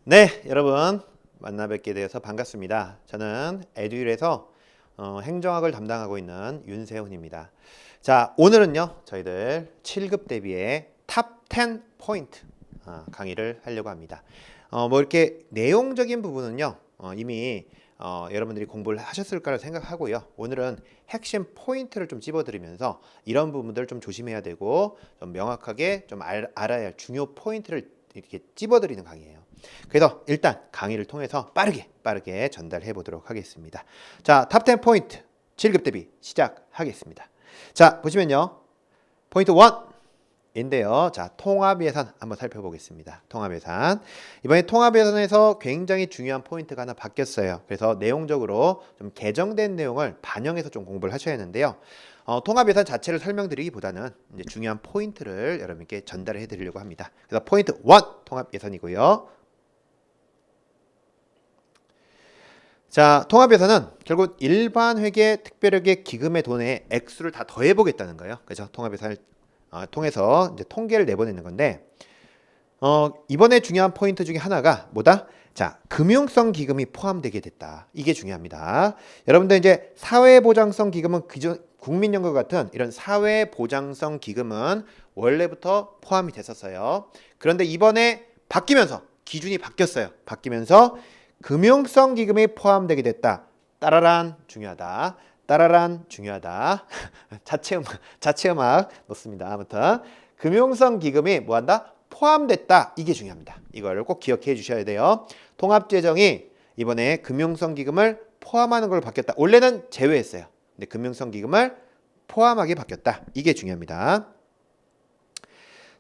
네, 여러분 만나 뵙게 되어서 반갑습니다. 저는 에듀윌에서 행정학을 담당하고 있는 윤세훈입니다. 자, 오늘은요 저희들 7급 대비의 탑 10 포인트 강의를 하려고 합니다. 뭐 이렇게 내용적인 부분은요 이미 여러분들이 공부를 하셨을 거라 생각하고요. 오늘은 핵심 포인트를 좀 찝어드리면서 이런 부분들 좀 조심해야 되고 좀 명확하게 좀 알아야 할 중요 포인트를 이렇게 찝어드리는 강의예요. 그래서 일단 강의를 통해서 빠르게 전달해 보도록 하겠습니다. 자, 탑 10 포인트 7급 대비 시작하겠습니다. 자, 보시면요. 포인트 1인데요. 자, 통합예산 한번 살펴보겠습니다. 통합예산. 이번에 통합예산에서 굉장히 중요한 포인트가 하나 바뀌었어요. 그래서 내용적으로 좀 개정된 내용을 반영해서 좀 공부를 하셔야 하는데요. 통합예산 자체를 설명드리기보다는 이제 중요한 포인트를 여러분께 전달해 드리려고 합니다. 그래서 포인트 1 통합예산이고요. 자, 통합예산은 결국 일반 회계 특별회계 기금의 돈의 액수를 다 더해 보겠다는 거예요. 그래서 통합예산을 통해서 이제 통계를 내보내는 건데 이번에 중요한 포인트 중에 하나가 뭐다? 자, 금융성 기금이 포함되게 됐다. 이게 중요합니다. 여러분들 이제 사회보장성 기금은 국민연금 같은 이런 사회보장성 기금은 원래부터 포함이 됐었어요. 그런데 이번에 바뀌면서 기준이 바뀌었어요. 바뀌면서 금융성 기금이 포함되게 됐다. 따라란 중요하다. 따라란 중요하다. 자체 음악 넣습니다. 아무튼 금융성 기금이 뭐한다? 포함됐다. 이게 중요합니다. 이걸 꼭 기억해 주셔야 돼요. 통합재정이 이번에 금융성 기금을 포함하는 걸로 바뀌었다. 원래는 제외했어요. 근데 금융성 기금을 포함하게 바뀌었다. 이게 중요합니다.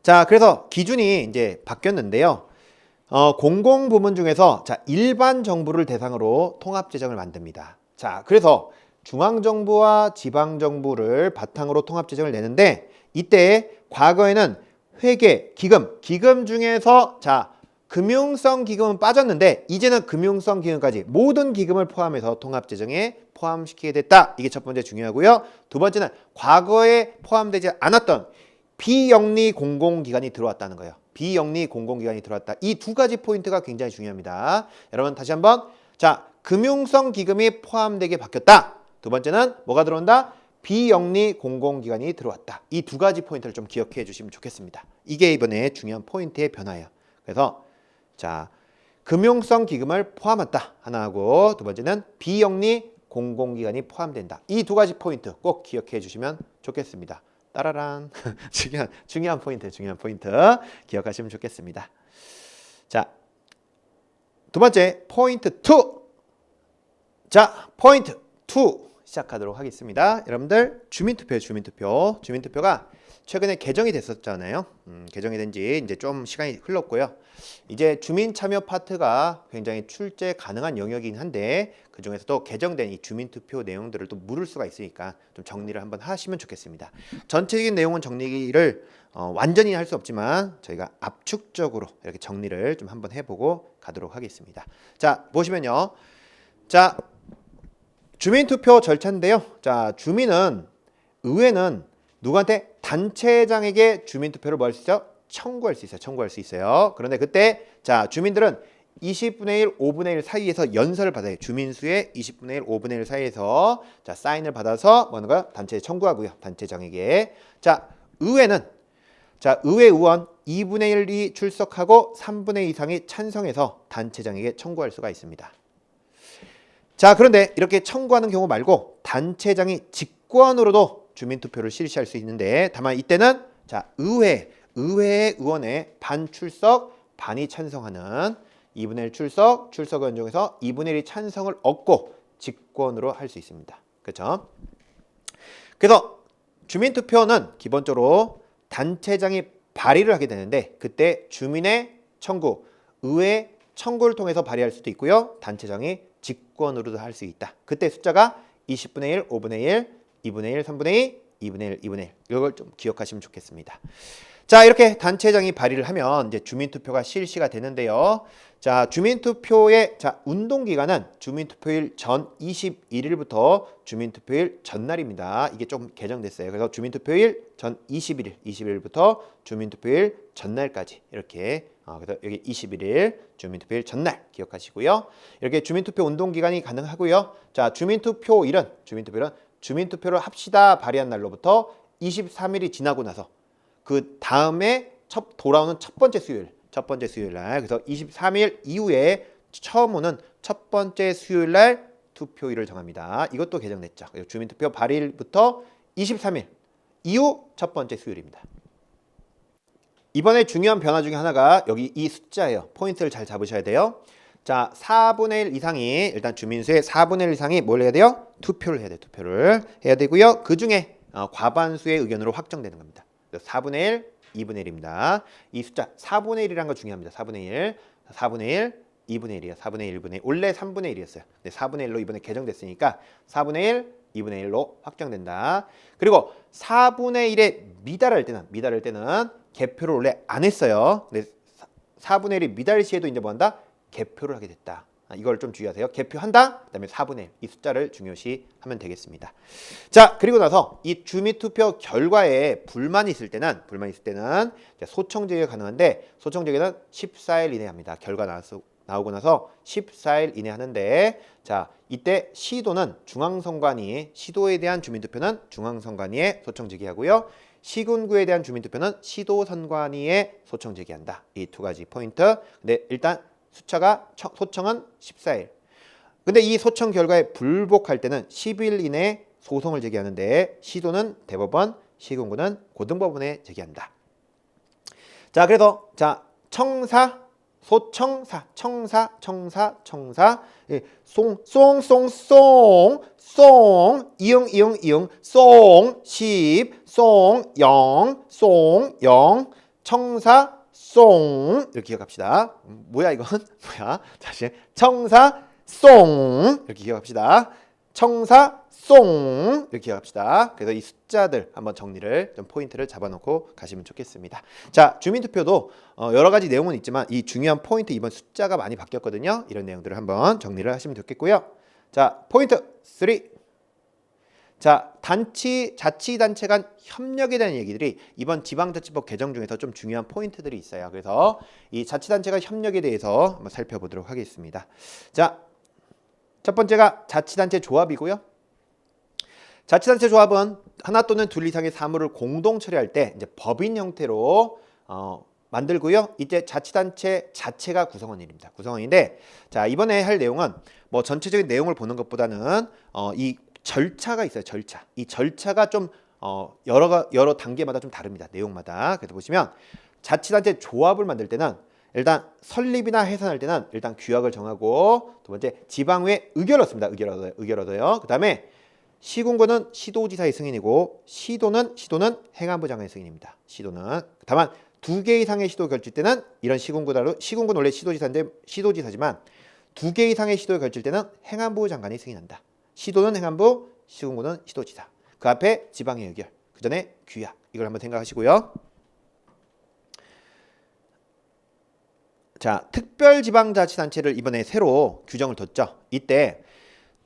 자, 그래서 기준이 이제 바뀌었는데요. 공공부문 중에서 자, 일반 정부를 대상으로 통합재정을 만듭니다. 자, 그래서 중앙정부와 지방정부를 바탕으로 통합재정을 내는데 이때 과거에는 회계, 기금 중에서 자, 금융성 기금은 빠졌는데 이제는 금융성 기금까지 모든 기금을 포함해서 통합재정에 포함시키게 됐다. 이게 첫 번째 중요하고요. 두 번째는 과거에 포함되지 않았던 비영리 공공기관이 들어왔다는 거예요. 비영리 공공기관이 들어왔다. 이 두 가지 포인트가 굉장히 중요합니다. 여러분 다시 한번 자, 금융성 기금이 포함되게 바뀌었다. 두 번째는 뭐가 들어온다? 비영리 공공기관이 들어왔다. 이 두 가지 포인트를 좀 기억해 주시면 좋겠습니다. 이게 이번에 중요한 포인트의 변화예요. 그래서 자, 금융성 기금을 포함했다. 하나하고 두 번째는 비영리 공공기관이 포함된다. 이 두 가지 포인트 꼭 기억해 주시면 좋겠습니다. 따라란 중요한 포인트 기억하시면 좋겠습니다. 자, 두 번째 포인트 2. 자, 포인트 2 시작하도록 하겠습니다. 여러분들 주민투표가 최근에 개정이 됐었잖아요. 개정이 된 지 이제 좀 시간이 흘렀고요. 이제 주민 참여 파트가 굉장히 출제 가능한 영역이긴 한데 그 중에서도 개정된 이 주민투표 내용들을 또 물을 수가 있으니까 좀 정리를 한번 하시면 좋겠습니다. 전체적인 내용은 정리를 완전히 할 수 없지만 저희가 압축적으로 이렇게 정리를 좀 한번 해보고 가도록 하겠습니다. 자, 보시면요. 자, 주민투표 절차인데요. 자, 의회는 누구한테? 단체장에게 주민투표를 뭐 할 수 있어요? 청구할 수 있어요. 그런데 그때 자, 주민들은 20분의 1, 5분의 1 사이에서 연설을 받아요. 주민수의 20분의 1, 5분의 1 사이에서 자, 사인을 받아서 뭐 하는 거야? 단체에 청구하고요. 단체장에게. 자, 의회 의원 2분의 1이 출석하고 3분의 2 이상이 찬성해서 단체장에게 청구할 수가 있습니다. 자, 그런데 이렇게 청구하는 경우 말고 단체장이 직권으로도 주민투표를 실시할 수 있는데 다만 이때는 자, 의회 의원의 반 출석, 반이 찬성하는 2분의 1 출석 의원 중에서 2분의 1이 찬성을 얻고 직권으로 할 수 있습니다. 그렇죠? 그래서 주민투표는 기본적으로 단체장이 발의를 하게 되는데 그때 주민의 청구, 의회 청구를 통해서 발의할 수도 있고요. 단체장이 직권으로도 할 수 있다. 그때 숫자가 20분의 1, 5분의 1, 2분의 1, 3분의 2, 2분의 1, 2분의 1 이걸 좀 기억하시면 좋겠습니다. 자, 이렇게 단체장이 발의를 하면 이제 주민투표가 실시가 되는데요. 자, 주민투표의 운동기간은 주민투표일 전 21일부터 주민투표일 전날입니다. 이게 좀 개정됐어요. 그래서 주민투표일 전 21일부터 주민투표일 전날까지 이렇게 그래서 여기 21일 주민투표일 전날 기억하시고요. 이렇게 주민투표 운동기간이 가능하고요. 자, 주민투표일은 주민투표를 합시다 발의한 날로부터 23일이 지나고 나서 그 다음에 돌아오는 첫 번째 수요일 날, 그래서 23일 이후에 처음 오는 첫 번째 수요일 날 투표일을 정합니다. 이것도 개정됐죠. 주민투표 발의일부터 23일 이후 첫 번째 수요일입니다. 이번에 중요한 변화 중에 하나가 여기 이 숫자예요. 포인트를 잘 잡으셔야 돼요. 자, 4분의 1 이상이, 일단 주민수의 4분의 1 이상이 뭘 해야 돼요? 투표를 해야 되고요. 그 중에 과반수의 의견으로 확정되는 겁니다. 4분의 1, 2분의 1입니다. 이 숫자 4분의 1이라는 거 중요합니다. 4분의 1, 2분의 1이에요. 4분의 1, 1분의 1. 원래 3분의 1이었어요. 근데 4분의 1로 이번에 개정됐으니까 4분의 1, 2분의 1로 확정된다. 그리고 4분의 1에 미달할 때는 개표를 원래 안 했어요. 근데 4분의 1이 미달 시에도 이제 뭐 한다? 개표를 하게 됐다. 이걸 좀 주의하세요. 개표한다. 그다음에 4분의 1. 이 숫자를 중요시 하면 되겠습니다. 자, 그리고 나서 이 주민투표 결과에 불만이 있을 때는 소청 제기가 가능한데, 소청 제기는 14일 이내에 합니다. 결과 나오고 나서 14일 이내 하는데, 자, 이때 시도에 대한 주민투표는 중앙선관위에 소청 제기하고요. 시군구에 대한 주민투표는 시도선관위에 소청 제기한다. 이 두 가지 포인트. 근데 일단 소청은 14일. 근데 이 소청 결과에 불복할 때는 10일 이내에 소송을 제기하는데, 시도는 대법원, 시군구는 고등법원에 제기한다. 자, 그래서 청사, 예, 이응, 청사, 이렇게 기억합시다. 뭐야 이건? 뭐야? 다시 청사, 이렇게 기억합시다. 청사, 이렇게 기억합시다. 그래서 이 숫자들 한번 정리를 좀 포인트를 잡아놓고 가시면 좋겠습니다. 자, 주민투표도 여러 가지 내용은 있지만 이 중요한 포인트, 이번 숫자가 많이 바뀌었거든요. 이런 내용들을 한번 정리를 하시면 좋겠고요. 자, 포인트 3. 자, 자치단체 간 협력에 대한 얘기들이 이번 지방자치법 개정 중에서 좀 중요한 포인트들이 있어요. 그래서 이 자치단체 간 협력에 대해서 한번 살펴보도록 하겠습니다. 자, 첫 번째가 자치단체 조합이고요. 자치단체 조합은 하나 또는 둘 이상의 사무를 공동 처리할 때 이제 법인 형태로 만들고요. 이때 자치단체 자체가 구성원입니다. 구성원인데, 자, 이번에 할 내용은 뭐 전체적인 내용을 보는 것보다는 이 절차가 있어요. 이 절차가 좀 여러 단계마다 좀 다릅니다. 내용마다. 그래서 보시면 자치단체 조합을 만들 때는 일단 설립이나 해산할 때는 일단 규약을 정하고, 두 번째 지방의회 의결을 얻습니다. 의결 얻어요. 그다음에 시군구는 시도지사의 승인이고, 시도는 행안부 장관의 승인입니다. 시도는. 다만 두 개 이상의 시도 결칠 때는 이런 시군구는 원래 시도지사지만 두 개 이상의 시도에 걸칠 때는 행안부 장관이 승인한다. 시도는 행안부, 시군구는 시도지사. 그 앞에 지방의 의결, 그 전에 규약. 이걸 한번 생각하시고요. 자, 특별지방자치단체를 이번에 새로 규정을 뒀죠. 이때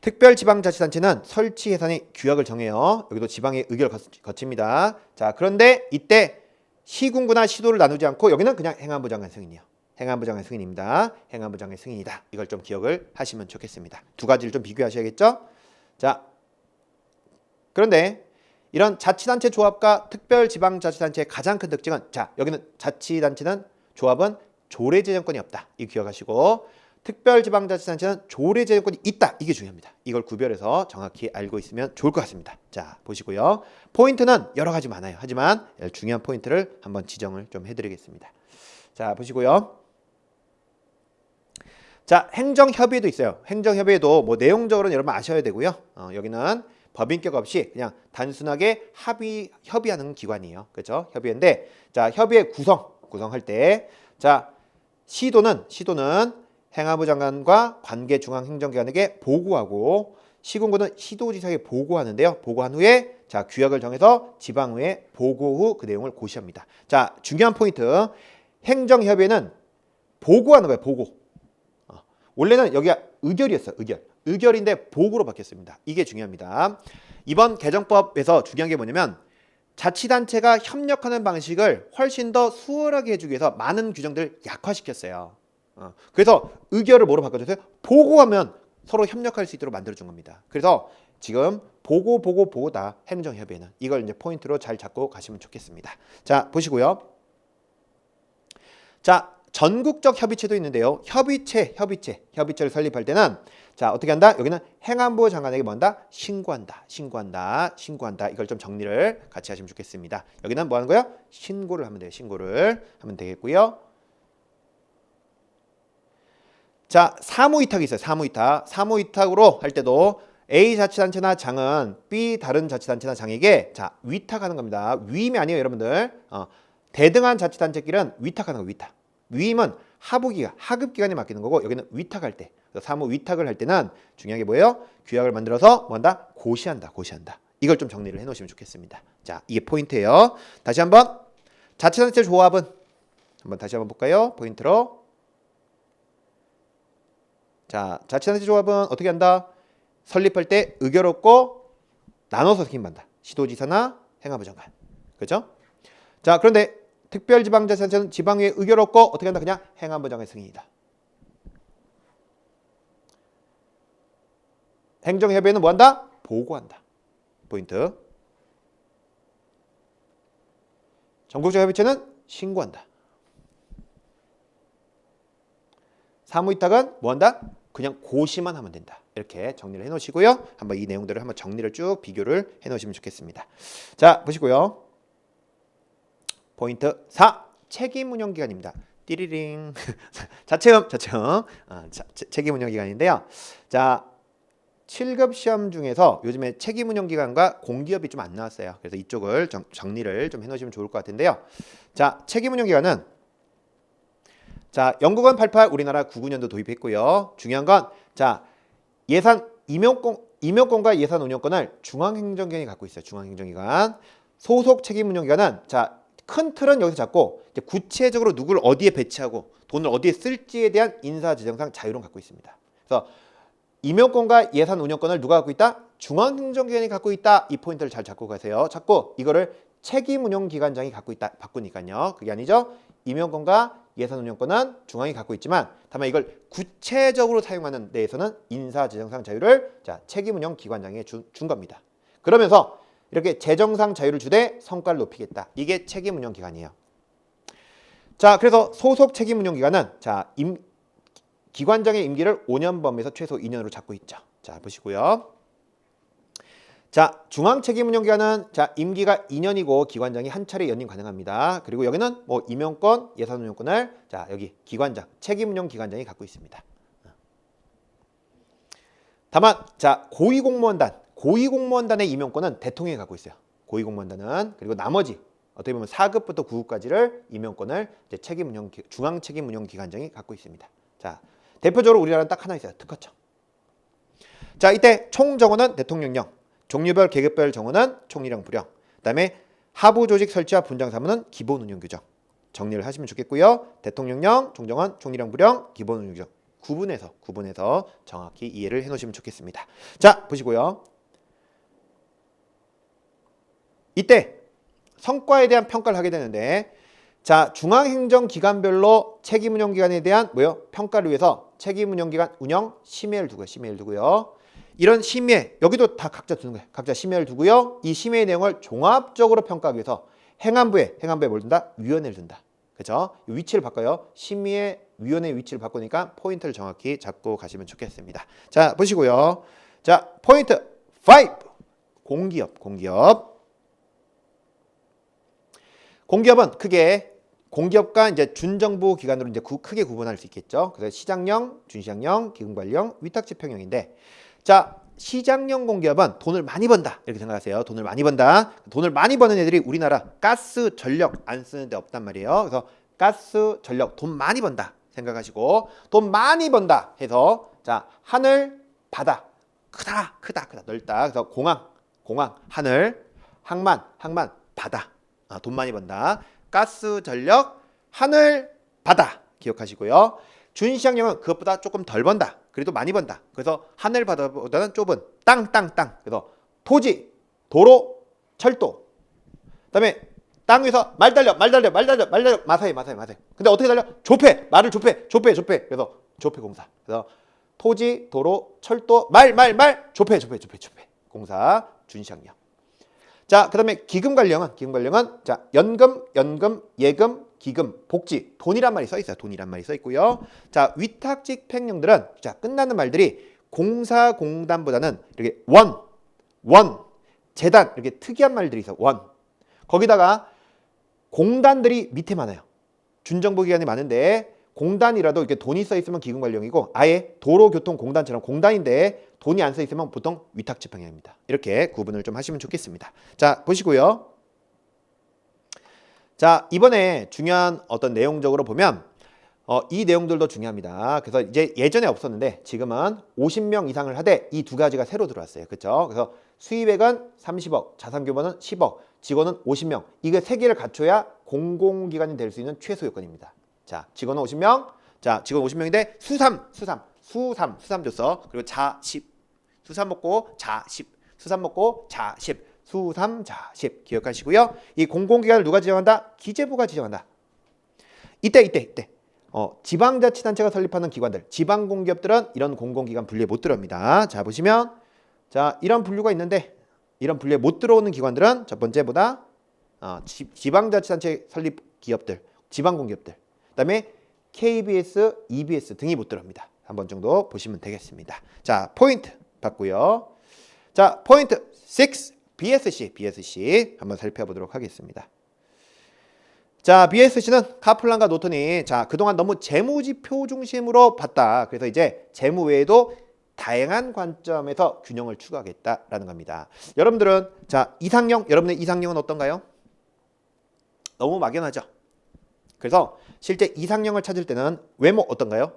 특별지방자치단체는 설치 해산이 규약을 정해요. 여기도 지방의 의결 거칩니다. 자, 그런데 이때 시군구나 시도를 나누지 않고 여기는 그냥 행안부 장관 승인이요. 행안부 장관 승인입니다. 행안부 장관 승인이다. 이걸 좀 기억을 하시면 좋겠습니다. 두 가지를 좀 비교하셔야겠죠. 자, 그런데 이런 자치단체 조합과 특별지방자치단체의 가장 큰 특징은, 자, 여기는 조합은 조례재정권이 없다. 이 기억하시고, 특별지방자치단체는 조례재정권이 있다. 이게 중요합니다. 이걸 구별해서 정확히 알고 있으면 좋을 것 같습니다. 자, 보시고요. 포인트는 여러 가지 많아요. 하지만 중요한 포인트를 한번 지정을 좀 해드리겠습니다. 자, 보시고요. 자, 행정협의회도 있어요. 행정협의회도 뭐 내용적으로는 여러분 아셔야 되고요. 여기는 법인격 없이 그냥 단순하게 협의하는 기관이에요. 그렇죠? 협의회인데, 자, 협의회 구성할 때, 자, 시도는 행안부 장관과 관계 중앙행정기관에게 보고하고, 시군구는 시도지사에게 보고하는데요. 보고한 후에 자, 규약을 정해서 지방의회에 보고 후 그 내용을 고시합니다. 자, 중요한 포인트. 행정협의회는 보고하는 거예요. 보고. 원래는 여기가 의결이었어요. 의결인데 보고로 바뀌었습니다. 이게 중요합니다. 이번 개정법에서 중요한 게 뭐냐면 자치단체가 협력하는 방식을 훨씬 더 수월하게 해주기 위해서 많은 규정들을 약화시켰어요. 그래서 의결을 뭐로 바꿔줬어요? 보고하면 서로 협력할 수 있도록 만들어준 겁니다. 그래서 지금 보고다 행정협의회는 이걸 이제 포인트로 잘 잡고 가시면 좋겠습니다. 자, 보시고요. 자, 전국적 협의체도 있는데요. 협의체를 설립할 때는 자, 어떻게 한다? 여기는 행안부 장관에게 뭐 한다? 신고한다. 이걸 좀 정리를 같이 하시면 좋겠습니다. 여기는 뭐 하는 거야? 신고를 하면 돼요. 신고를 하면 되겠고요. 자, 사무위탁이 있어요. 사무위탁으로 할 때도 A 자치단체나 장은 B 다른 자치단체나 장에게 자, 위탁하는 겁니다. 위임이 아니에요, 여러분들. 대등한 자치단체끼리는 위탁하는 거, 위탁. 위임은 하급기관에 맡기는 거고, 여기는 위탁할 때, 사무 위탁을 할 때는 중요한 게 뭐예요? 규약을 만들어서 뭐 한다? 고시한다. 이걸 좀 정리를 해놓으시면 좋겠습니다. 자, 이게 포인트예요. 다시 한번 자치단체 조합은 다시 한번 볼까요? 포인트로. 자, 자치단체 조합은 어떻게 한다? 설립할 때 의결없고 나눠서 책임반다. 시도지사나 행안부 장관. 그렇죠? 자, 그런데 특별지방자치단체는 지방의회 의결 없고 어떻게 한다? 그냥 행안부 장관의 승인이다. 행정협의회는 뭐 한다? 보고한다. 포인트. 전국적 협의체는 신고한다. 사무위탁은 뭐 한다? 그냥 고시만 하면 된다. 이렇게 정리를 해놓으시고요. 한번 이 내용들을 한번 정리를 쭉 비교를 해놓으시면 좋겠습니다. 자, 보시고요. 포인트 4. 책임운영기관입니다. 띠리링. 자체험. 책임운영기관인데요. 자, 7급 시험 중에서 요즘에 책임운영기관과 공기업이 좀 안 나왔어요. 그래서 이쪽을 정리를 좀 해놓으시면 좋을 것 같은데요. 자, 책임운영기관은 자, 영국은 88 우리나라 99년도 도입했고요. 중요한 건 자, 예산 임용권과 예산 운영권을 중앙행정기관이 갖고 있어요. 중앙행정기관. 소속 책임운영기관은 자, 큰 틀은 여기서 잡고 이제 구체적으로 누구를 어디에 배치하고 돈을 어디에 쓸지에 대한 인사지정상 자유를 갖고 있습니다. 그래서 임용권과 예산 운영권을 누가 갖고 있다? 중앙행정기관이 갖고 있다. 이 포인트를 잘 잡고 가세요. 잡고 이거를 책임운영기관장이 갖고 있다. 바꾸니까요. 그게 아니죠. 임용권과 예산 운영권은 중앙이 갖고 있지만 다만 이걸 구체적으로 사용하는 데에서는 인사지정상 자유를 자, 책임운영기관장에 준 겁니다. 그러면서 이렇게 재정상 자유를 주되 성과를 높이겠다. 이게 책임운영기관이에요. 자, 그래서 소속 책임운영기관은 자, 기관장의 임기를 5년 범위에서 최소 2년으로 잡고 있죠. 자, 보시고요. 자, 중앙책임운영기관은 자, 임기가 2년이고 기관장이 한 차례 연임 가능합니다. 그리고 여기는 뭐 임용권, 예산운영권을 자, 여기 기관장, 책임운영기관장이 갖고 있습니다. 다만 자, 고위공무원단의 임용권은 대통령이 갖고 있어요. 고위공무원단은. 그리고 나머지 어떻게 보면 4급부터 9급까지를 임용권을 이제 중앙책임운영기관장이 갖고 있습니다. 자, 대표적으로 우리나라는 딱 하나 있어요. 특허청. 자, 이때 총정원은 대통령령, 종류별 계급별 정원은 총리령 부령, 그다음에 하부 조직 설치와 분장 사무는 기본 운영 규정. 정리를 하시면 좋겠고요. 대통령령, 총정원, 총리령 부령, 기본 운영 규정. 구분해서 정확히 이해를 해 놓으시면 좋겠습니다. 자, 보시고요. 이때 성과에 대한 평가를 하게 되는데 자, 중앙행정기관별로 책임운영기관에 대한 평가를 위해서 책임운영기관 운영 심의를 두고요. 이런 심의 여기도 다 각자 두는 거예요. 각자 심의를 두고요. 이 심의의 내용을 종합적으로 평가하기 위해서 행안부에 뭘 둔다? 위원회를 둔다. 그렇죠? 위치를 바꿔요. 심의의 위원회 위치를 바꾸니까 포인트를 정확히 잡고 가시면 좋겠습니다. 자, 보시고요. 자, 포인트 5. 공기업은 크게 공기업과 이제 준정부 기관으로 이제 크게 구분할 수 있겠죠. 그래서 시장령, 준시장령, 기금관령, 위탁집행령인데 자, 시장령 공기업은 돈을 많이 번다. 이렇게 생각하세요. 돈을 많이 번다. 돈을 많이 버는 애들이 우리나라 가스, 전력 안 쓰는 데 없단 말이에요. 그래서 가스, 전력 돈 많이 번다 생각하시고 돈 많이 번다 해서 자, 하늘, 바다 크다, 넓다. 그래서 공항, 하늘, 항만, 바다. 돈 많이 번다. 가스, 전력, 하늘, 바다 기억하시고요. 준시장령은 그것보다 조금 덜 번다. 그래도 많이 번다. 그래서 하늘, 바다보다는 좁은 땅. 그래서 토지, 도로, 철도. 그다음에 땅 위에서 말 달려 마사이. 근데 어떻게 달려? 좁혀. 말을 좁혀. 그래서 좁혀공사. 그래서 토지, 도로, 철도, 말 좁혀. 공사 준시학령. 자, 그다음에 기금관령은 자, 연금, 예금, 기금, 복지, 돈이란 말이 써 있어요. 돈이란 말이 써 있고요. 자, 위탁직 팽령들은 자, 끝나는 말들이 공사공단보다는 이렇게 원, 재단 이렇게 특이한 말들이 있어. 원. 거기다가 공단들이 밑에 많아요. 준정부 기관이 많은데 공단이라도 이렇게 돈이 써 있으면 기금관령이고 아예 도로교통공단처럼 공단인데 돈이 안 써 있으면 보통 위탁직 팽령입니다. 이렇게 구분을 좀 하시면 좋겠습니다. 자, 보시고요. 자, 이번에 중요한 어떤 내용적으로 보면 이 내용들도 중요합니다. 그래서 이제 예전에 없었는데 지금은 50명 이상을 하되 이 두 가지가 새로 들어왔어요. 그렇죠? 그래서 수입액은 30억, 자산 규모는 10억, 직원은 50명. 이거 세 개를 갖춰야 공공기관이 될 수 있는 최소 요건입니다. 자, 직원은 50명. 자, 직원 50명인데 수삼 줬어. 그리고 자십. 수삼 먹고 자십. 수삼 자십. 기억하시고요. 이 공공기관을 누가 지정한다? 기재부가 지정한다. 이때. 지방자치단체가 설립하는 기관들, 지방공기업들은 이런 공공기관 분류에 못 들어옵니다. 자, 보시면 자, 이런 분류가 있는데 이런 분류에 못 들어오는 기관들은 첫 번째보다 지방자치단체 설립 기업들, 지방공기업들, 그다음에 KBS, EBS 등이 못 들어옵니다. 한 번 정도 보시면 되겠습니다. 자, 포인트 봤고요. 자, 포인트 6 BSC 한번 살펴보도록 하겠습니다. 자, BSC는 카플란과 노턴이 자, 그동안 너무 재무지표 중심으로 봤다. 그래서 이제 재무 외에도 다양한 관점에서 균형을 추구하겠다라는 겁니다. 여러분들은 자, 여러분의 이상형은 어떤가요? 너무 막연하죠. 그래서 실제 이상형을 찾을 때는 외모 어떤가요?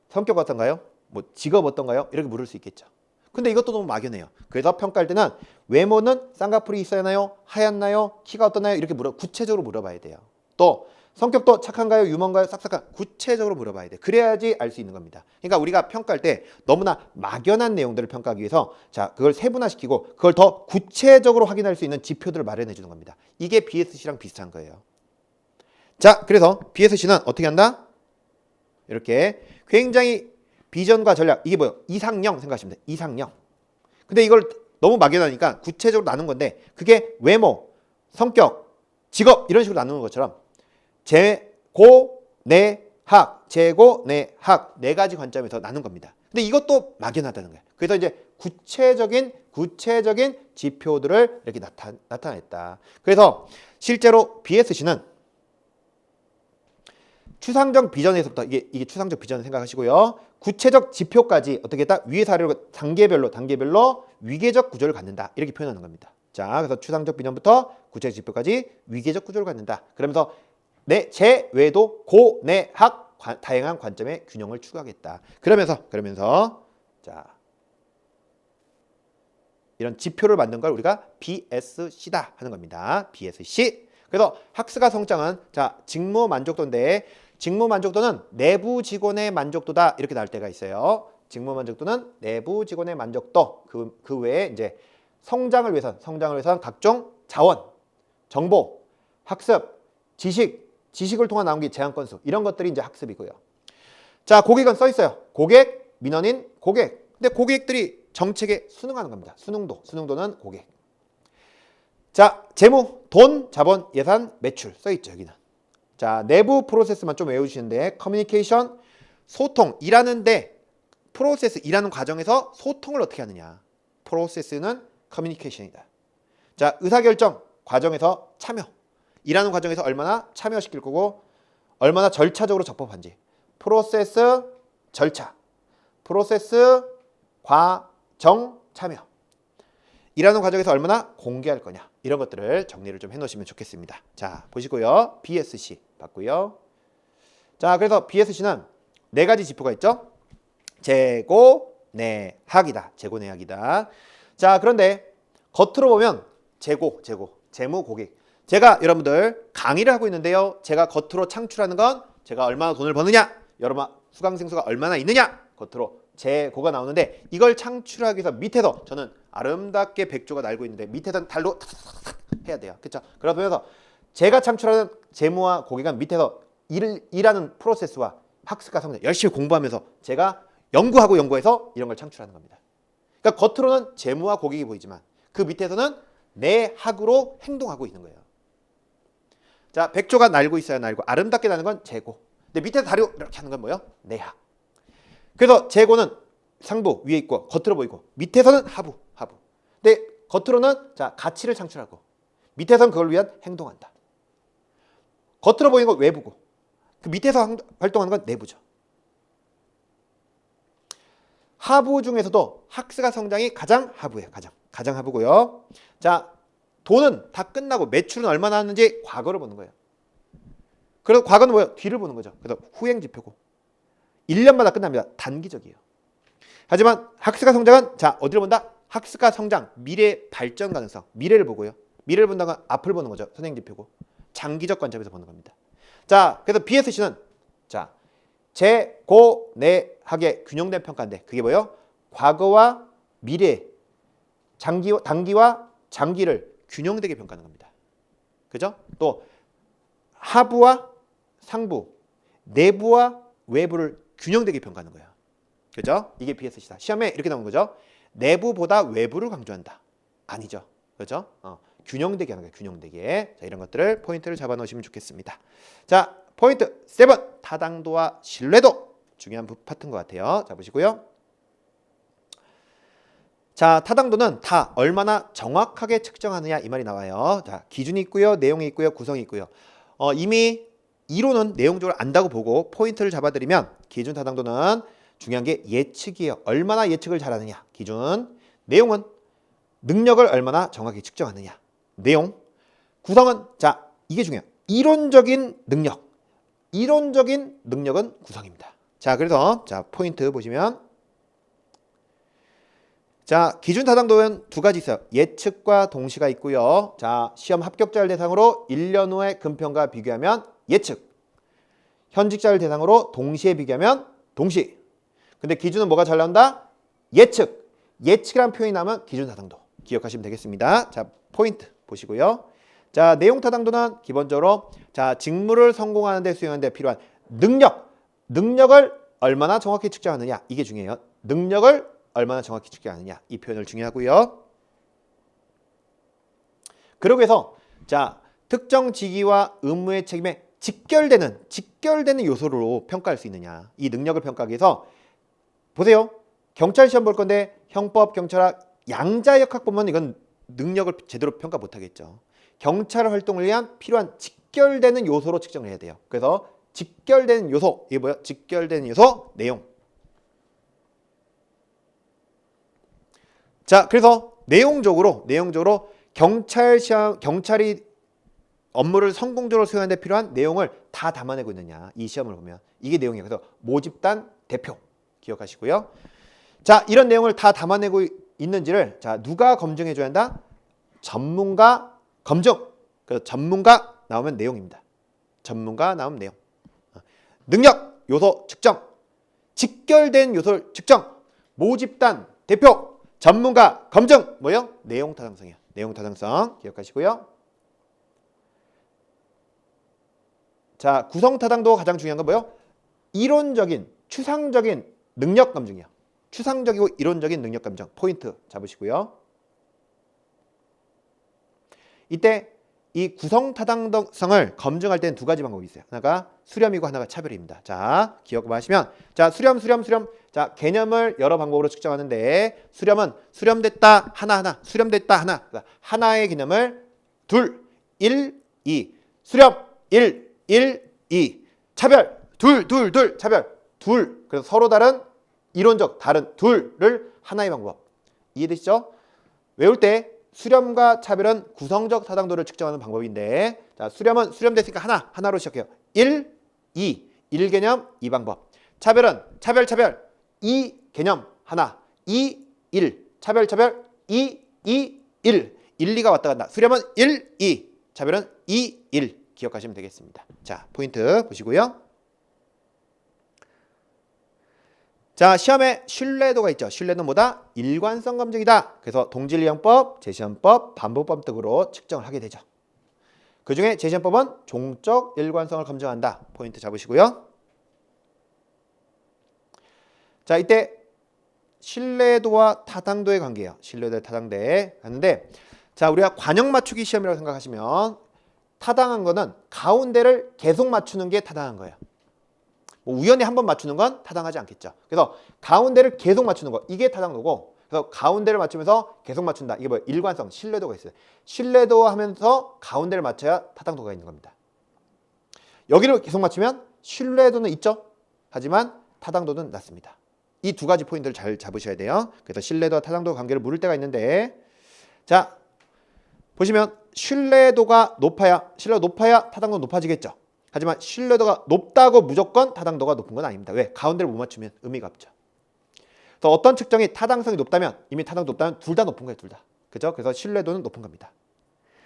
성격 어떤가요? 뭐 직업 어떤가요? 이렇게 물을 수 있겠죠. 근데 이것도 너무 막연해요. 그래서 평가할 때는 외모는 쌍꺼풀이 있어야나요? 하얗나요? 키가 어떠나요? 이렇게 구체적으로 물어봐야 돼요. 또 성격도 착한가요? 유머인가요? 싹싹한 구체적으로 물어봐야 돼. 그래야지 알 수 있는 겁니다. 그러니까 우리가 평가할 때 너무나 막연한 내용들을 평가하기 위해서 자, 그걸 세분화시키고 그걸 더 구체적으로 확인할 수 있는 지표들을 마련해 주는 겁니다. 이게 BSC랑 비슷한 거예요. 자, 그래서 BSC는 어떻게 한다? 이렇게 굉장히 비전과 전략, 이게 뭐예요? 이상형 생각하시면 돼요. 이상형. 근데 이걸 너무 막연하니까 구체적으로 나눈 건데 그게 외모, 성격, 직업 이런 식으로 나누는 것처럼 재고, 내학 네 가지 관점에서 나눈 겁니다. 근데 이것도 막연하다는 거예요. 그래서 이제 구체적인 지표들을 이렇게 나타냈다. 그래서 실제로 BSC는 추상적 비전에서부터 이게 추상적 비전을 생각하시고요. 구체적 지표까지 어떻게 했다? 위에서 아래로 단계별로 위계적 구조를 갖는다. 이렇게 표현하는 겁니다. 자, 그래서 추상적 비전부터 구체적 지표까지 위계적 구조를 갖는다. 그러면서 제 외에도 내학 다양한 관점의 균형을 추구하겠다. 그러면서 자, 이런 지표를 만든 걸 우리가 BSC다 하는 겁니다. BSC. 그래서 학스가 성장은 자, 직무 만족도인데 직무 만족도는 내부 직원의 만족도다 이렇게 나올 때가 있어요. 직무 만족도는 내부 직원의 만족도. 그 외에 이제 성장을 위해서는 각종 자원, 정보, 학습, 지식을 통한 나온 게 제한 건수 이런 것들이 이제 학습이고요. 자, 고객은 써 있어요. 고객, 민원인, 고객. 근데 고객들이 정책에 순응하는 겁니다. 순응도는 고객. 자, 재무, 돈, 자본, 예산, 매출 써 있죠, 여기는. 자, 내부 프로세스만 좀 외우시는데 커뮤니케이션, 소통, 일하는데 프로세스, 일하는 과정에서 소통을 어떻게 하느냐. 프로세스는 커뮤니케이션이다. 자, 의사결정 과정에서 참여. 일하는 과정에서 얼마나 참여시킬 거고 얼마나 절차적으로 적법한지. 프로세스, 절차. 프로세스, 과정, 참여. 일하는 과정에서 얼마나 공개할 거냐. 이런 것들을 정리를 좀 해놓으시면 좋겠습니다. 자, 보시고요. BSC 봤고요. 자, 그래서 BSC는 네 가지 지표가 있죠. 재고, 내학이다. 재고, 내학이다. 자, 그런데 겉으로 보면 재무, 고객. 제가 여러분들 강의를 하고 있는데요. 제가 겉으로 창출하는 건 제가 얼마나 돈을 버느냐, 여러분 수강생수가 얼마나 있느냐, 겉으로 재고가 나오는데 이걸 창출하기 위해서 밑에서 저는 아름답게 백조가 날고 있는데 밑에서는 달로 해야 돼요. 그렇죠? 그러면서 제가 창출하는 재무와 고객은 밑에서 일하는 프로세스와 학습과 성장 열심히 공부하면서 제가 연구해서 이런 걸 창출하는 겁니다. 그러니까 겉으로는 재무와 고객이 보이지만 그 밑에서는 내 학으로 행동하고 있는 거예요. 자, 백조가 날고 있어요. 날고. 아름답게 나는 건 재고. 근데 밑에서 다리고 이렇게 하는 건 뭐예요? 내 학. 그래서 재고는 상부 위에 있고 겉으로 보이고 밑에서는 하부. 근데 겉으로는 자 가치를 창출하고 밑에서는 그걸 위한 행동한다. 겉으로 보이는 건 외부고 그 밑에서 활동하는 건 내부죠. 하부 중에서도 학습과 성장이 가장 하부예요. 가장 하부고요. 자, 돈은 다 끝나고 매출은 얼마나 하는지 과거를 보는 거예요. 그래서 과거는 뭐예요? 뒤를 보는 거죠. 그래서 후행 지표고 1년마다 끝납니다. 단기적이에요. 하지만 학습과 성장은 자 어디를 본다? 학습과 성장, 미래 발전 가능성, 미래를 보고요. 미래를 본다는 건 앞을 보는 거죠. 선행 지표고 장기적 관점에서 보는 겁니다. 자, 그래서 BSC는 자 재고내학의 균형된 평가인데 그게 뭐예요? 과거와 미래, 단기와 장기를 균형되게 평가하는 겁니다. 그죠? 또 하부와 상부, 내부와 외부를 균형되게 평가하는 거예요. 그죠? 이게 BSC다. 시험에 이렇게 나오는 거죠. 내부보다 외부를 강조한다. 아니죠. 그죠? 균형되게 하는 거예요. 균형되게. 자, 이런 것들을 포인트를 잡아 놓으시면 좋겠습니다. 자, 포인트 7. 타당도와 신뢰도. 중요한 파트인 것 같아요. 자, 보시고요. 자, 타당도는 다 얼마나 정확하게 측정하느냐 이 말이 나와요. 자, 기준이 있고요. 내용이 있고요. 구성이 있고요. 이미 이론은 내용적으로 안다고 보고 포인트를 잡아드리면 기준 타당도는 중요한 게 예측이에요. 얼마나 예측을 잘하느냐. 기준. 내용은 능력을 얼마나 정확히 측정하느냐. 내용. 구성은 자 이게 중요해요. 이론적인 능력. 이론적인 능력은 구성입니다. 자, 그래서 자 포인트 보시면 자 기준 타당도는 두 가지 있어요. 예측과 동시가 있고요. 자 시험 합격자를 대상으로 1년 후에 금평과 비교하면 예측. 현직자를 대상으로 동시에 비교하면 동시. 근데 기준은 뭐가 잘 나온다? 예측. 예측이라는 표현이 나오면 기준 타당도. 기억하시면 되겠습니다. 자, 포인트 보시고요. 자, 내용 타당도는 기본적으로 자, 직무를 성공하는 데 수행하는 데 필요한 능력을 얼마나 정확히 측정하느냐. 이게 중요해요. 능력을 얼마나 정확히 측정하느냐. 이 표현을 중요하고요. 그러고 해서 자, 특정 직위와 의무의 책임에 직결되는 요소로 평가할 수 있느냐. 이 능력을 평가하기 위해서 보세요. 경찰 시험 볼 건데 형법, 경찰학, 양자역학 보면 이건 능력을 제대로 평가 못하겠죠. 경찰 활동을 위한 필요한 직결되는 요소로 측정을 해야 돼요. 그래서 직결되는 요소, 이게 뭐야? 직결되는 요소, 내용. 자, 그래서 내용적으로 경찰이 업무를 성공적으로 수행하는 데 필요한 내용을 다 담아내고 있느냐. 이 시험을 보면 이게 내용이에요. 그래서 모집단 대표 기억하시고요. 자, 이런 내용을 다 담아내고 있는지를 자 누가 검증해 줘야 한다? 전문가 검증. 그래서 전문가 나오면 내용입니다. 전문가 나오면 내용. 능력 요소 측정. 직결된 요소 측정. 모집단 대표. 전문가 검증. 뭐요? 내용 타당성이에요. 내용 타당성 기억하시고요. 자, 구성 타당도가 가장 중요한 건 뭐예요? 이론적인 추상적인 능력 검증이요. 추상적이고 이론적인 능력 검증 포인트 잡으시고요. 이때 이 구성 타당성을 검증할 때는 두 가지 방법이 있어요. 하나가 수렴이고 하나가 차별입니다. 자, 기억하시면 자 수렴. 자, 개념을 여러 방법으로 측정하는데 수렴은 수렴됐다 하나, 수렴됐다 하나. 하나의 개념을 둘, 1, 2. 수렴 1, 2. 차별 둘, 차별 둘. 그래서 서로 다른 이론적 다른 둘을 하나의 방법. 이해되시죠? 외울 때 수렴과 차별은 구성적 타당도를 측정하는 방법인데 자, 수렴은 수렴됐으니까 하나로 시작해요. 1, 2. 1개념 2방법. 차별은 차별 2 개념 하나. 2, 1. 차별 2, 1. 1, 2가 왔다 간다. 수렴은 1, 2. 차별은 2, 1. 기억하시면 되겠습니다. 자, 포인트 보시고요. 자, 시험에 신뢰도가 있죠. 신뢰도는 뭐다? 일관성 검증이다. 그래서 동질리형법, 제시험법, 반복법 등으로 측정을 하게 되죠. 그중에 제시험법은 종적 일관성을 검증한다. 포인트 잡으시고요. 자, 이때 신뢰도와 타당도의 관계예요. 신뢰도의 타당도에 하는데, 자, 우리가 관역 맞추기 시험이라고 생각하시면 타당한 거는 가운데를 계속 맞추는 게 타당한 거예요. 뭐 우연히 한 번 맞추는 건 타당하지 않겠죠. 그래서 가운데를 계속 맞추는 거, 이게 타당도고, 그래서 가운데를 맞추면서 계속 맞춘다. 이게 뭐예요? 일관성, 신뢰도가 있어요. 신뢰도 하면서 가운데를 맞춰야 타당도가 있는 겁니다. 여기를 계속 맞추면 신뢰도는 있죠. 하지만 타당도는 낮습니다. 이 두 가지 포인트를 잘 잡으셔야 돼요. 그래서 신뢰도와 타당도 관계를 물을 때가 있는데, 자, 보시면 신뢰도가 높아야 타당도가 높아지겠죠. 하지만 신뢰도가 높다고 무조건 타당도가 높은 건 아닙니다. 왜? 가운데를 못 맞추면 의미가 없죠. 그래서 어떤 측정이 타당성이 높다면, 이미 타당도 높다면 둘 다 높은 거예요. 둘 다. 그죠? 그래서 신뢰도는 높은 겁니다.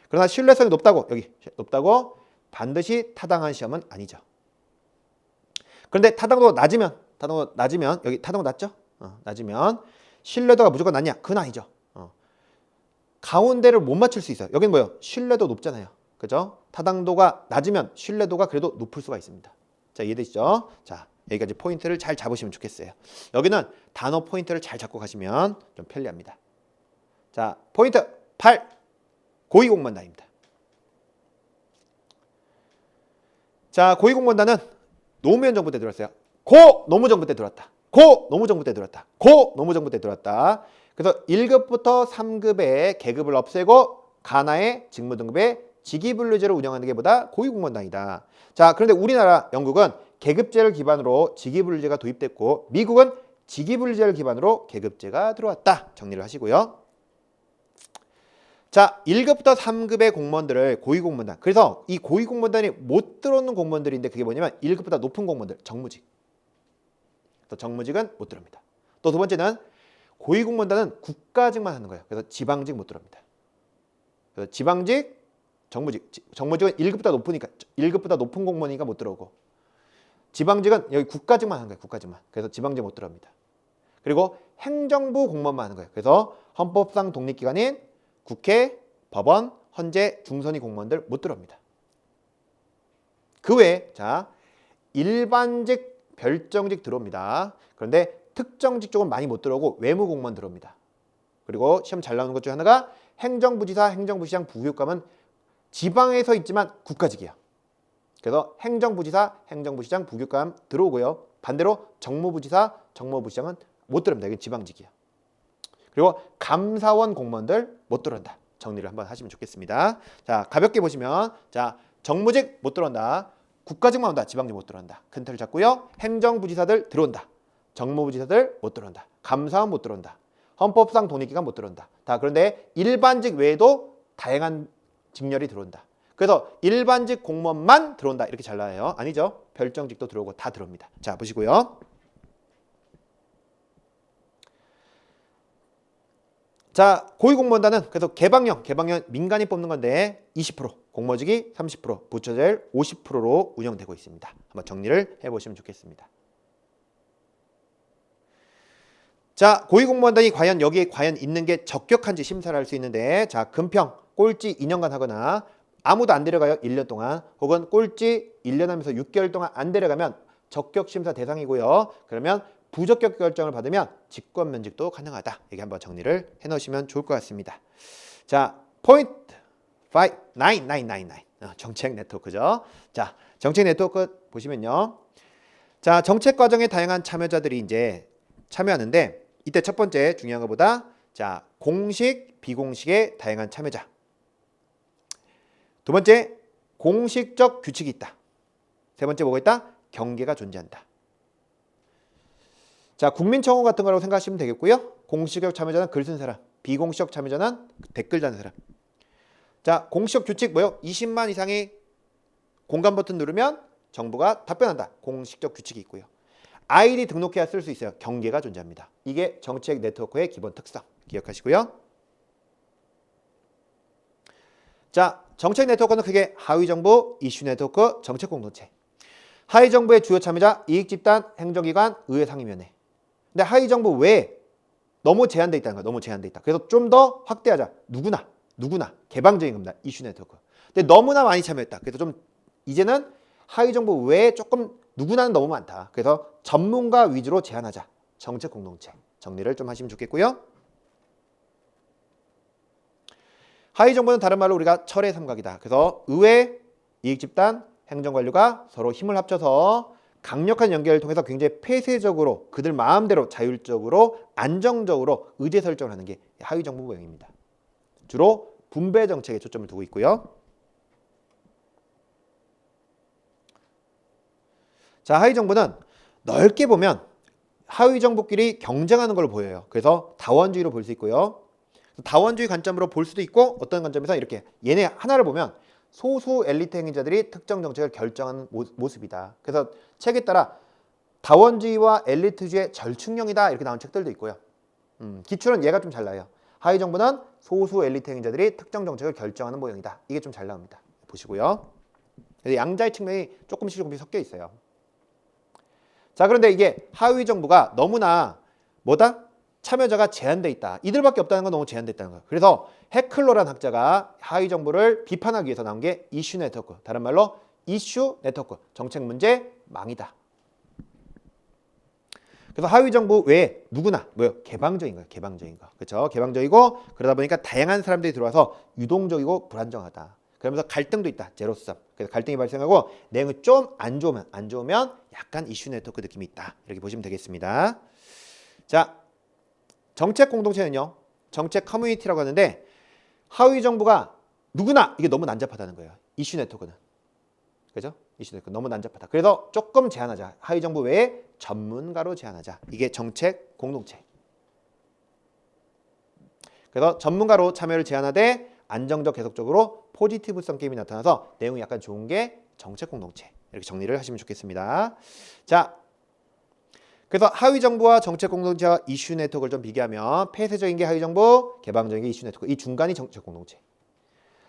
그러나 신뢰성이 높다고, 여기 높다고 반드시 타당한 시험은 아니죠. 그런데 타당도가 낮으면 여기 타당도 낮죠? 낮으면 신뢰도가 무조건 낮냐? 그건 아니죠. 가운데를 못 맞출 수 있어요. 여기는 뭐예요? 신뢰도 높잖아요. 그죠? 타당도가 낮으면 신뢰도가 그래도 높을 수가 있습니다. 자, 이해되시죠? 자, 여기까지 포인트를 잘 잡으시면 좋겠어요. 여기는 단어 포인트를 잘 잡고 가시면 좀 편리합니다. 자, 포인트 8. 고위공무원단입니다. 자, 고위공무원단은 노무현 정부 때 들어왔어요. 고 노무정부 때 들어왔다. 고 노무정부 때 들어왔다. 고 노무정부 때 들어왔다. 그래서 1급부터 3급의 계급을 없애고 가나의 직무등급의 직위분류제를 운영하는 게 보다 고위공무원단이다. 자, 그런데 우리나라, 영국은 계급제를 기반으로 직위분류제가 도입됐고 미국은 직위분류제를 기반으로 계급제가 들어왔다. 정리를 하시고요. 자, 1급부터 3급의 공무원들을 고위공무원단. 그래서 이 고위공무원단이 못 들어오는 공무원들인데 그게 뭐냐면 1급보다 높은 공무원들, 정무직. 또 정무직은 못 들어옵니다. 또 두 번째는 고위공무원단은 국가직만 하는 거예요. 그래서 지방직 못 들어옵니다. 그래서 지방직, 정무직은 1급보다 높으니까 1급보다 높은 공무원이니까 못 들어오고 지방직은 여기 국가직만 하는 거예요. 국가직만. 그래서 지방직 못 들어옵니다. 그리고 행정부 공무원만 하는 거예요. 그래서 헌법상 독립기관인 국회, 법원, 헌재, 중선위 공무원들 못 들어옵니다. 그 외에 자, 일반직, 별정직 들어옵니다. 그런데 특정직 쪽은 많이 못 들어오고 외무공무원 들어옵니다. 그리고 시험 잘 나오는 것 중에 하나가 행정부지사, 행정부시장, 부교육감은 지방에서 있지만 국가직이야. 그래서 행정부지사, 행정부시장, 부교육감 들어오고요. 반대로 정무부지사, 정무부시장은 못 들어옵니다. 이게 지방직이야. 그리고 감사원 공무원들 못 들어온다. 정리를 한번 하시면 좋겠습니다. 자, 가볍게 보시면 자, 정무직 못 들어온다. 국가직만 온다. 지방직 못 들어온다. 큰 틀을 잡고요. 행정부지사들 들어온다. 정무부지사들 못 들어온다. 감사원 못 들어온다. 헌법상 독립기관 못 들어온다. 다 그런데 일반직 외에도 다양한 직렬이 들어온다. 그래서 일반직 공무원만 들어온다. 이렇게 잘 나와요. 아니죠. 별정직도 들어오고 다 들어옵니다. 자, 보시고요. 자, 고위공무원단은 그래서 개방형 민간이 뽑는 건데 20%, 공무직이 30%, 부처제일 50%로 운영되고 있습니다. 한번 정리를 해보시면 좋겠습니다. 자, 고위공무원단이 과연 여기에 있는 게 적격한지 심사를 할 수 있는데 자, 금평, 꼴찌 2년간 하거나 아무도 안 데려가요. 1년 동안. 혹은 꼴찌 1년 하면서 6개월 동안 안 데려가면 적격 심사 대상이고요. 그러면 부적격 결정을 받으면 직권 면직도 가능하다. 이게 한번 정리를 해 놓으시면 좋을 것 같습니다. 자, 포인트 59999. 정책 네트워크죠. 자, 정책 네트워크 보시면요. 자, 정책 과정에 다양한 참여자들이 이제 참여하는데 이때 첫 번째 중요한 것보다 자, 공식, 비공식의 다양한 참여자. 두 번째, 공식적 규칙이 있다. 세 번째 뭐가 있다? 경계가 존재한다. 자, 국민청원 같은 거라고 생각하시면 되겠고요. 공식적 참여자는 글 쓴 사람, 비공식적 참여자는 댓글 다는 사람. 자, 공식적 규칙 뭐요? 20만 이상의 공감 버튼 누르면 정부가 답변한다. 공식적 규칙이 있고요. 아이디 등록해야 쓸 수 있어요. 경계가 존재합니다. 이게 정책 네트워크의 기본 특성. 기억하시고요. 자, 정책 네트워크는 크게 하위정부, 이슈 네트워크, 정책 공동체. 하위정부의 주요 참여자, 이익집단, 행정기관, 의회 상임위원회. 근데 하위 정부 외에 너무 제한돼 있다는 거야. 너무 제한돼 있다. 그래서 좀 더 확대하자. 누구나 개방적인 겁니다. 이슈 네트워크. 근데 너무나 많이 참여했다. 그래서 좀 이제는 하위 정부 외에 조금 누구나는 너무 많다. 그래서 전문가 위주로 제한하자. 정책 공동체. 정리를 좀 하시면 좋겠고요. 하위 정부는 다른 말로 우리가 철의 삼각이다. 그래서 의회, 이익집단, 행정관료가 서로 힘을 합쳐서 강력한 연결을 통해서 굉장히 폐쇄적으로 그들 마음대로 자율적으로 안정적으로 의제 설정을 하는 게 하위 정부 모형입니다. 주로 분배 정책에 초점을 두고 있고요. 자, 하위 정부는 넓게 보면 하위 정부끼리 경쟁하는 걸로 보여요. 그래서 다원주의로 볼 수 있고요. 다원주의 관점으로 볼 수도 있고 어떤 관점에서 이렇게 얘네 하나를 보면 소수 엘리트 행위자들이 특정 정책을 결정하는 모습이다. 그래서 책에 따라 다원주의와 엘리트주의 절충령이다 이렇게 나온 책들도 있고요. 기출은 얘가 좀 잘 나와요. 하위 정부는 소수 엘리트 행위자들이 특정 정책을 결정하는 모형이다. 이게 좀 잘 나옵니다. 보시고요. 양자의 측면이 조금씩 섞여 있어요. 자, 그런데 이게 하위 정부가 너무나 뭐다? 참여자가 제한돼 있다. 이들밖에 없다는 건 너무 제한돼 있다는 거예요. 그래서 해클러라는 학자가 하위 정부를 비판하기 위해서 나온 게 이슈 네트워크. 다른 말로 이슈 네트워크. 정책 문제 망이다. 그래서 하위 정부 외에 누구나 뭐요? 개방적인 거예요. 개방적인 거. 그렇죠? 개방적이고 그러다 보니까 다양한 사람들이 들어와서 유동적이고 불안정하다. 그러면서 갈등도 있다. 제로섬. 그래서 갈등이 발생하고 내용이 좀 안 좋으면 약간 이슈 네트워크 느낌이 있다. 이렇게 보시면 되겠습니다. 자, 정책 공동체는요. 정책 커뮤니티라고 하는데 하위 정부가 누구나 이게 너무 난잡하다는 거예요. 이슈 네트워크는. 그죠? 이슈 네트워크 너무 난잡하다. 그래서 조금 제한하자. 하위 정부 외에 전문가로 제한하자. 이게 정책 공동체. 그래서 전문가로 참여를 제한하되 안정적 계속적으로 포지티브성 게임이 나타나서 내용이 약간 좋은 게 정책 공동체. 이렇게 정리를 하시면 좋겠습니다. 자, 그래서 하위 정부와 정책 공동체와 이슈 네트워크를 좀 비교하면 폐쇄적인 게 하위 정부, 개방적인 게 이슈 네트워크. 이 중간이 정책 공동체.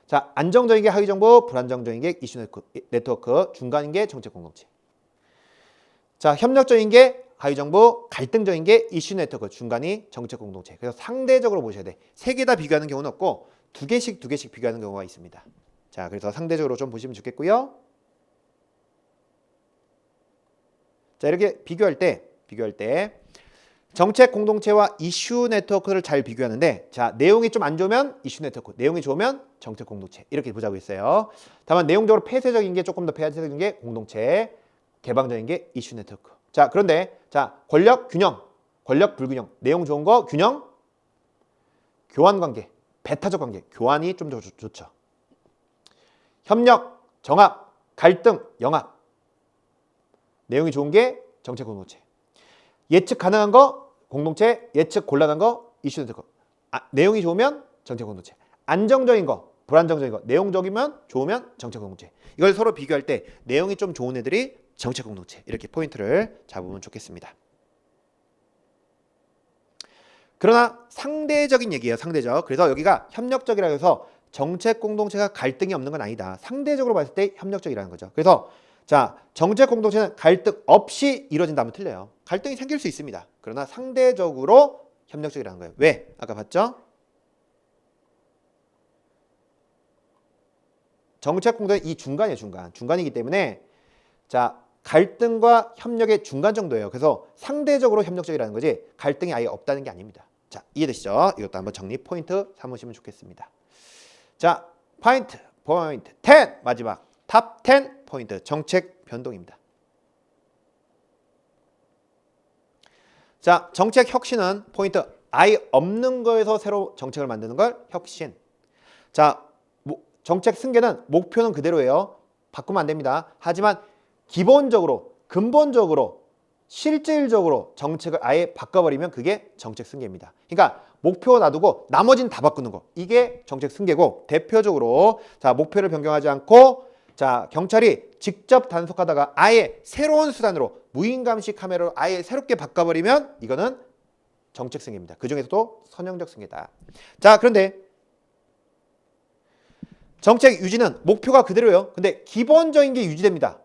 자, 안정적인 게 하위 정부, 불안정적인 게 이슈 네트워크. 중간인 게 정책 공동체. 자, 협력적인 게 하위 정부, 갈등적인 게 이슈 네트워크. 중간이 정책 공동체. 그래서 상대적으로 보셔야 돼. 세 개 다 비교하는 경우는 없고 두 개씩 비교하는 경우가 있습니다. 자, 그래서 상대적으로 좀 보시면 좋겠고요. 자, 이렇게 비교할 때 정책 공동체와 이슈 네트워크를 잘 비교하는데 자, 내용이 좀 안 좋으면 이슈 네트워크, 내용이 좋으면 정책 공동체 이렇게 보자고 했어요. 다만 내용적으로 폐쇄적인 게 조금 더 폐쇄적인 게 공동체, 개방적인 게 이슈 네트워크. 자, 그런데 자, 권력 균형, 권력 불균형, 내용 좋은 거 균형, 교환 관계, 배타적 관계, 교환이 좀 더 좋죠. 협력, 정합, 갈등, 영합. 내용이 좋은 게 정책 공동체. 예측 가능한 거 공동체, 예측 곤란한 거 이슈 네트워크. 내용이 좋으면 정책 공동체. 안정적인 거, 불안정적인 거. 내용적이면 좋으면 정책 공동체. 이걸 서로 비교할 때 내용이 좀 좋은 애들이 정책 공동체. 이렇게 포인트를 잡으면 좋겠습니다. 그러나 상대적인 얘기예요. 상대적. 그래서 여기가 협력적이라고 해서 정책 공동체가 갈등이 없는 건 아니다. 상대적으로 봤을 때 협력적이라는 거죠. 그래서 자, 정책 공동체는 갈등 없이 이루어진다면 틀려요. 갈등이 생길 수 있습니다. 그러나 상대적으로 협력적이라는 거예요. 왜? 아까 봤죠? 정책 공동체 이 중간이에요. 중간이기 때문에 자, 갈등과 협력의 중간 정도예요. 그래서 상대적으로 협력적이라는 거지 갈등이 아예 없다는 게 아닙니다. 자, 이해되시죠? 이것도 한번 정리 포인트 삼으시면 좋겠습니다. 자, 포인트 10 마지막 탑 10 포인트 정책 변동입니다. 자, 정책 혁신은 포인트 아예 없는 거에서 새로 정책을 만드는 걸 혁신. 자, 정책 승계는 목표는 그대로예요. 바꾸면 안 됩니다. 하지만 기본적으로 근본적으로 실질적으로 정책을 아예 바꿔버리면 그게 정책 승계입니다. 그러니까 목표 놔두고 나머지는 다 바꾸는 거. 이게 정책 승계고 대표적으로 자, 목표를 변경하지 않고 자, 경찰이 직접 단속하다가 아예 새로운 수단으로 무인감시 카메라로 아예 새롭게 바꿔버리면 이거는 정책 승계입니다. 그중에서도 선형적 승계다. 자, 그런데 정책 유지는 목표가 그대로예요. 근데 기본적인 게 유지됩니다.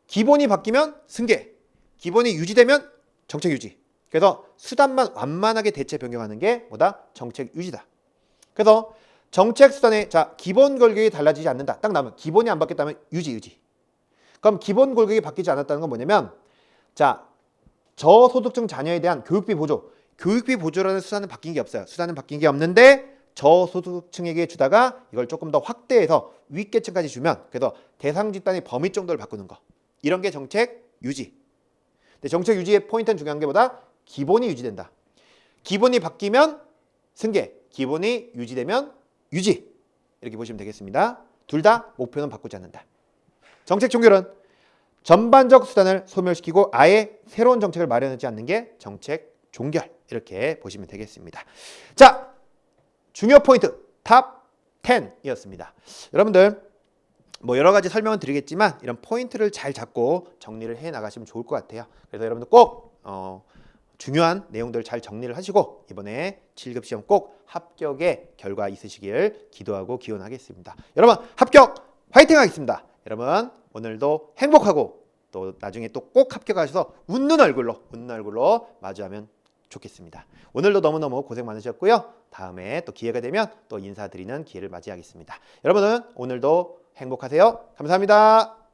기본이 바뀌면 승계, 기본이 유지되면 정책 유지. 그래서 수단만 완만하게 대체 변경하는 게 뭐다? 정책 유지다. 그래서 정책 수단의 자 기본 골격이 달라지지 않는다. 딱 나오면 기본이 안 바뀌었다면 유지. 그럼 기본 골격이 바뀌지 않았다는 건 뭐냐면 자 저소득층 자녀에 대한 교육비 보조라는 수단은 바뀐 게 없어요. 수단은 바뀐 게 없는데 저소득층에게 주다가 이걸 조금 더 확대해서 윗계층까지 주면 그래서 대상 집단의 범위 정도를 바꾸는 거. 이런 게 정책 유지. 근데 정책 유지의 포인트는 중요한 게 뭐다? 기본이 유지된다. 기본이 바뀌면 승계, 기본이 유지되면 유지. 이렇게 보시면 되겠습니다. 둘 다 목표는 바꾸지 않는다. 정책 종결은 전반적 수단을 소멸시키고 아예 새로운 정책을 마련하지 않는 게 정책 종결. 이렇게 보시면 되겠습니다. 자, 중요 포인트 탑 10이었습니다. 여러분들 뭐 여러 가지 설명은 드리겠지만 이런 포인트를 잘 잡고 정리를 해 나가시면 좋을 것 같아요. 그래서 여러분들 꼭 중요한 내용들 잘 정리를 하시고 이번에 7급 시험 꼭 합격의 결과 있으시길 기도하고 기원하겠습니다. 여러분 합격 화이팅 하겠습니다. 여러분 오늘도 행복하고 또 나중에 또 꼭 합격하셔서 웃는 얼굴로 마주하면 좋겠습니다. 오늘도 너무너무 고생 많으셨고요. 다음에 또 기회가 되면 또 인사드리는 기회를 맞이하겠습니다. 여러분은 오늘도 행복하세요. 감사합니다.